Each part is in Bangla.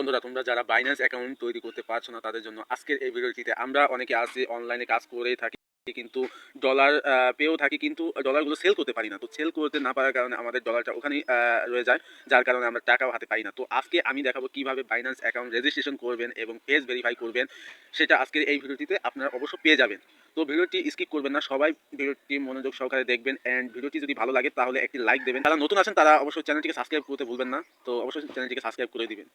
বন্ধুরা, তোমরা যারা বাইন্যান্স অ্যাকাউন্ট তৈরি করতে পারছো না তাদের জন্য আজকের এই ভিডিওটিতে আমরা অনেকে আছি অনলাইনে কাজ করেই থাকি, কিন্তু ডলার পেয়েও থাকি, কিন্তু ডলারগুলো সেল করতে পারি না। তো সেল করতে না পারার কারণে আমাদের ডলারটা ওখানেই রয়ে যায়, যার কারণে আমরা টাকাও হাতে পাই না। তো আজকে আমি দেখাবো কিভাবে বাইন্যান্স অ্যাকাউন্ট রেজিস্ট্রেশন করবেন এবং পেজ ভেরিফাই করবেন, সেটা আজকের এই ভিডিওটিতে আপনারা অবশ্য পেয়ে যাবেন। তো ভিডিওটি স্কিপ করবেন না, সবাই ভিডিওটি মনোযোগ সহকারে দেখবেন। অ্যান্ড ভিডিওটি যদি ভালো লাগে তাহলে একটি লাইক দেবেন। যারা নতুন আছেন তারা অবশ্যই চ্যানেলটিকে সাবস্ক্রাইব করতে ভুলবেন না। তো অবশ্যই চ্যানেলটিকে সাবস্ক্রাইব করে দিবেন।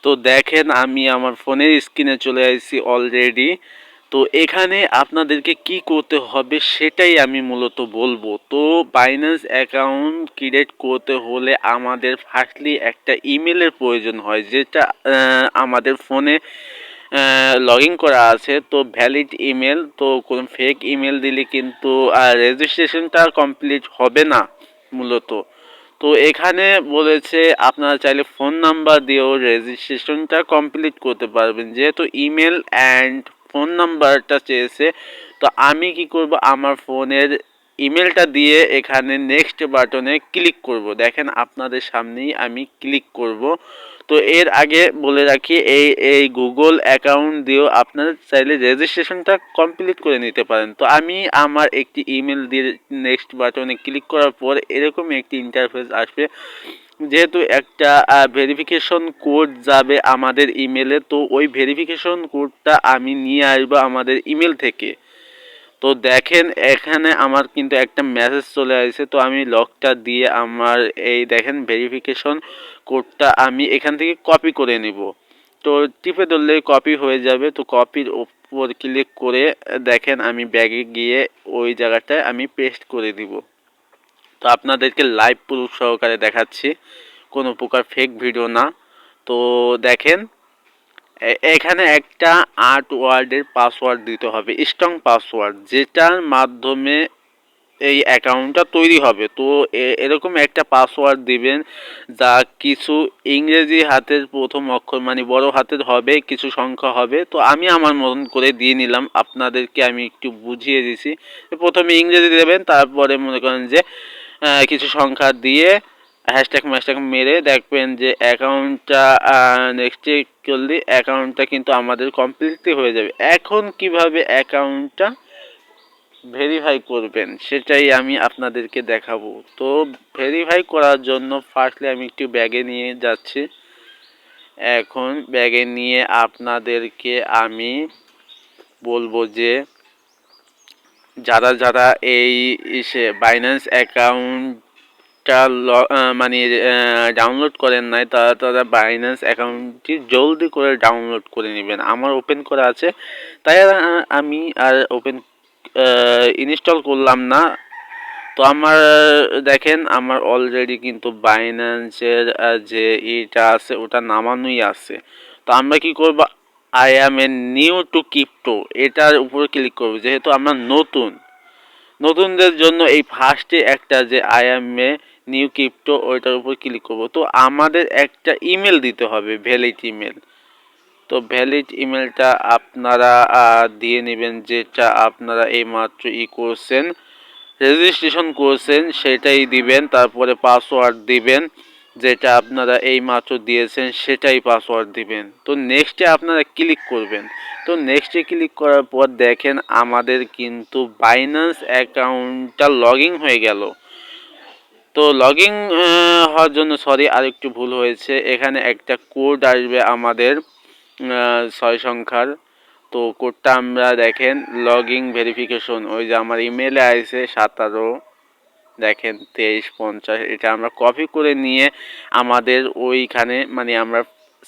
তো দেখেন, আমি আমার ফোনের স্ক্রিনে চলে আসছি অলরেডি। তো এখানে আপনাদেরকে কি করতে হবে সেটাই আমি মূলত বলবো। তো বাইন্যান্স অ্যাকাউন্ট ক্রিয়েট করতে হলে আমাদের ফার্স্টলি একটা ইমেলের প্রয়োজন হয়, যেটা আমাদের ফোনে লগ ইন করা আছে। তো ভ্যালিড ইমেল, তো কোনো ফেক ইমেল দিলে কিন্তু রেজিস্ট্রেশনটা কমপ্লিট হবে না মূলত। তো এখানে বলেছে আপনারা চাইলে ফোন নাম্বার দিয়েও রেজিস্ট্রেশনটা কমপ্লিট করতে পারবেন, যেহেতু ইমেল অ্যান্ড ফোন নাম্বারটা চেয়েছে। তো আমি কি করব, আমার ফোনের ইমেলটা দিয়ে এখানে নেক্সট বাটনে ক্লিক করব। দেখেন আপনাদের সামনেই আমি ক্লিক করব। তো এর আগে বলে রাখি, এই গুগল অ্যাকাউন্ট দিয়েও আপনারা চাইলে রেজিস্ট্রেশনটা কমপ্লিট করে নিতে পারেন। তো আমি আমার একটি ইমেল দিয়ে নেক্সট বাটনে ক্লিক করার পর এরকম একটি ইন্টারফেস আসবে, যেহেতু একটা ভেরিফিকেশন কোড যাবে আমাদের ইমেলে। তো ওই ভেরিফিকেশন কোডটা আমি নিয়ে আসবো আমাদের ইমেল থেকে। তো দেখেন এখানে আমার কিন্তু একটা মেসেজ চলে আসছে। তো আমি লকটা দিয়ে আমার এই দেখেন ভেরিফিকেশন কোডটা আমি এখান থেকে কপি করে নিব। তো টিপে ধরলেই কপি হয়ে যাবে। তো কপির উপর ক্লিক করে দেখেন আমি ব্যাগে গিয়ে ওই জায়গাটায় আমি পেস্ট করে দিব। তো আপনাদেরকে লাইভ প্রুফ সহকারে দেখাচ্ছি, কোনো প্রকার ফেক ভিডিও না। তো দেখেন এখানে একটা 8 ওয়ার্ডের পাসওয়ার্ড দিতে হবে, স্ট্রং পাসওয়ার্ড, যেটার মাধ্যমে এই অ্যাকাউন্টটা তৈরি হবে। তো এরকম একটা পাসওয়ার্ড দিবেন, যা কিছু ইংরেজি হাতের প্রথম অক্ষর মানে বড় হাতের হবে, কিছু সংখ্যা হবে। তো আমি আমার মতন করে দিয়ে নিলাম, আপনাদেরকে আমি একটু বুঝিয়ে দিছি। প্রথমে ইংরেজি দেবেন, তারপরে মনে করেন যে কিছু সংখ্যা দিয়ে হ্যাশট্যাগ ম্যাশট্যাগ মেরে দেখবেন যে অ্যাকাউন্টটা নেক্সটে করলে অ্যাকাউন্টটা কিন্তু আমাদের কমপ্লিটলি হয়ে যাবে। এখন কিভাবে অ্যাকাউন্টটা ভেরিফাই করবেন সেটাই আমি আপনাদেরকে দেখাবো। তো ভেরিফাই করার জন্য ফার্স্টলি আমি একটু ব্যাগে নিয়ে যাচ্ছি। এখন ব্যাগে নিয়ে আপনাদেরকে আমি বলবো যে যারা যারা এই বাইন্যান্স অ্যাকাউন্টটা মানে ডাউনলোড করেন নাই, তারা তারা বাইন্যান্স অ্যাকাউন্টটি জলদি করে ডাউনলোড করে নেবেন। আমার ওপেন করা আছে, তাই আমি আর ওপেন ইনস্টল করলাম না। তো আমার দেখেন আমার অলরেডি কিন্তু বাইন্যান্সের যে ইটা আছে ওটা নামানোই আছে। তো আমরা কি করব, I am a new two crypto, এটার উপর ক্লিক করব। যেহেতু আমরা নতুনদের জন্য এই ফার্স্টে একটা যে I am a new crypto, ওইটার উপর ক্লিক করব। তো আমাদের একটা ইমেল দিতে হবে, ভ্যালিড ইমেল। তো ভ্যালিড ইমেলটা আপনারা দিয়ে নেবেন, যেটা আপনারা এইমাত্র করছেন, রেজিস্ট্রেশন করছেন, সেটাই দিবেন। তারপরে পাসওয়ার্ড দিবেন, যেটা আপনারা এইমাত্র দিয়েছেন সেটাই পাসওয়ার্ড দিবেন। তো নেক্সটে আপনারা ক্লিক করবেন। তো নেক্সটে ক্লিক করার পর দেখেন আমাদের কিন্তু বাইন্যান্স অ্যাকাউন্টটা লগ ইন হয়ে গেল। তো লগ ইন হওয়ার জন্য সরি, আরেকটু ভুল হয়েছে। এখানে একটা কোড আসবে আমাদের 6 সংখ্যার। তো কোডটা আমরা দেখেন লগ ইন ভেরিফিকেশন, ওই যে আমার ইমেলে আসছে 17 দেখেন 2350, এটা আমরা কপি করে নিয়ে আমাদের ওইখানে মানে আমরা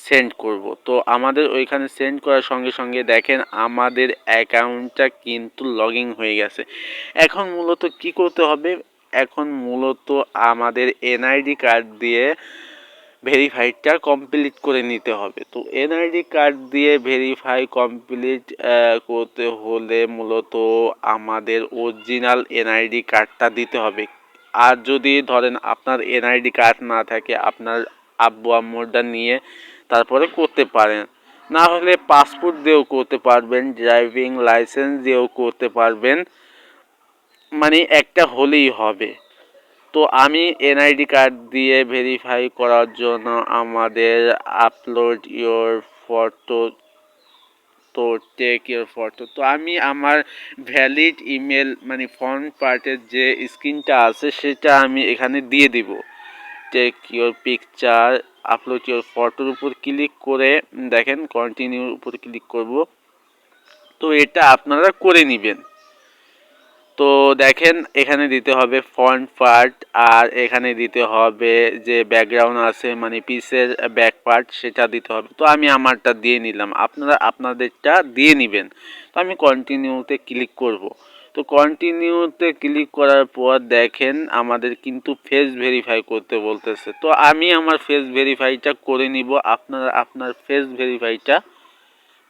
সেন্ড করব। তো আমাদের ওইখানে সেন্ড করার সঙ্গে সঙ্গে দেখেন আমাদের অ্যাকাউন্টটা কিন্তু লগ ইন হয়ে গেছে। এখন মূলত কি করতে হবে, এখন মূলত আমাদের এনআইডি কার্ড দিয়ে ভেরিফাইডটা কমপ্লিট করে নিতে হবে। তো এনআইডি কার্ড দিয়ে ভেরিফাই কমপ্লিট করতে হলে মূলত আমাদের অরিজিনাল এনআইডি কার্ডটা দিতে হবে। আর যদি ধরেন আপনার এনআইডি কার্ড না থাকে, আপনার আব্বু আম্মুরটা নিয়ে তারপরে করতে পারেন। না হলে পাসপোর্ট দিয়েও করতে পারবেন, ড্রাইভিং লাইসেন্স দিয়েও করতে পারবেন, মানে একটা হলেই হবে। তো আমি এনআইডি কার্ড দিয়ে ভেরিফাই করার জন্য আমাদের আপলোড ইওর ফটো, তো টেক ইওর ফটো, তো আমি আমার ভ্যালিড ইমেল মানে ফ্রন্ট পার্টের যে স্ক্রিনটা আছে সেটা আমি এখানে দিয়ে দিব। Take your picture, upload your ফটোর উপর ক্লিক করে দেখেন কন্টিনিউর উপর ক্লিক করব। তো এটা আপনারা করে নেবেন। তো দেখেন এখানে দিতে হবে ফ্রন্ট পার্ট, আর এখানে দিতে হবে যে ব্যাকগ্রাউন্ড আছে মানে পিসের ব্যাক পার্ট সেটা দিতে হবে। তো আমি আমারটা দিয়ে নিলাম, আপনারা আপনাদেরটা দিয়ে নেবেন। তো আমি কন্টিনিউতে ক্লিক করব। তো কন্টিনিউতে ক্লিক করার পর দেখেন আমাদের কিন্তু ফেস ভেরিফাই করতে বলতেছে। তো আমি আমার ফেস ভেরিফাইটা করে নিব, আপনারা আপনার ফেস ভেরিফাইটা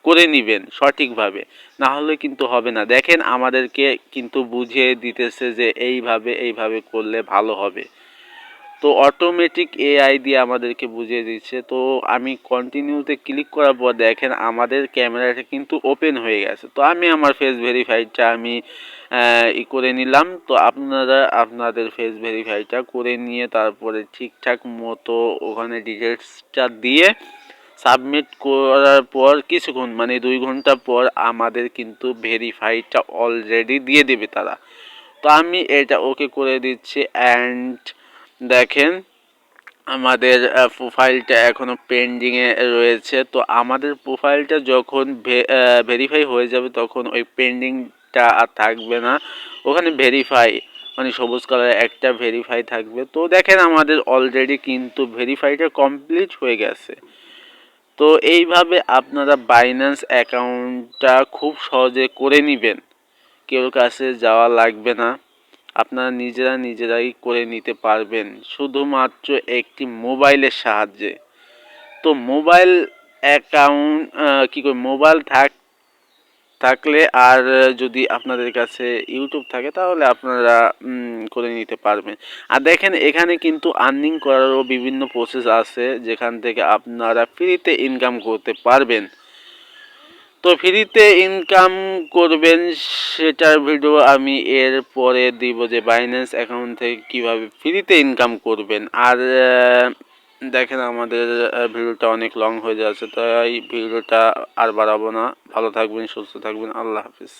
করে নেবেন সঠিকভাবে, না হলে কিন্তু হবে না। দেখেন আমাদেরকে কিন্তু বুঝিয়ে দিতেছে যে এইভাবে করলে ভালো হবে। তো অটোমেটিক এআই দিয়ে আমাদেরকে বুঝিয়ে দিচ্ছে। তো আমি কন্টিনিউতে ক্লিক করার পর দেখেন আমাদের ক্যামেরাটা কিন্তু ওপেন হয়ে গেছে। তো আমি আমার ফেস ভেরিফাইটা আমি করে নিলাম। তো আপনারা আপনাদের ফেস ভেরিফাইটা করে নিয়ে তারপরে ঠিকঠাক মতো ওখানে ডিটেলসটা দিয়ে সাবমিট করার পর কিছুক্ষণ মানে 2 ঘন্টা পর আমাদের কিন্তু ভেরিফাইটা অলরেডি দিয়ে দেবে তারা। তো আমি এটা ওকে করে দিচ্ছি। অ্যান্ড দেখেন আমাদের প্রোফাইলটা এখনও পেন্ডিংয়ে রয়েছে। তো আমাদের প্রোফাইলটা যখন ভেরিফাই হয়ে যাবে তখন ওই পেন্ডিংটা আর থাকবে না, ওখানে ভেরিফাই মানে সবুজ কালারের একটা ভেরিফাই থাকবে। তো দেখেন আমাদের অলরেডি কিন্তু ভেরিফাইটা কমপ্লিট হয়ে গেছে। তো এইভাবে আপনারা বাইন্যান্স অ্যাকাউন্টটা খুব সহজে করে নেবেন, কেউ কাছে যাওয়া লাগবে না, আপনারা নিজেরাই করে নিতে পারবেন শুধুমাত্র একটি মোবাইলের সাহায্যে। তো মোবাইল অ্যাকাউন্ট কী করে মোবাইল থাকলে আর যদি আপনাদের কাছে ইউটিউব থাকে তাহলে আপনারা করে নিতে পারবেন। আর দেখেন এখানে কিন্তু আর্নিং করারও বিভিন্ন প্রসেস আছে যেখান থেকে আপনারা ফ্রিতে ইনকাম করতে পারবেন। তো ফ্রিতে ইনকাম করবেন সেটার ভিডিও আমি এর পরে দিব, যে বাইন্যান্স অ্যাকাউন্ট থেকে কীভাবে ফ্রিতে ইনকাম করবেন। আর দেখেন আমাদের ভিডিওটা অনেক লং হয়ে যাচ্ছে, তাই ভিডিওটা আর বাড়াবো না। ভালো থাকবেন, সুস্থ থাকবেন, আল্লাহ হাফিজ।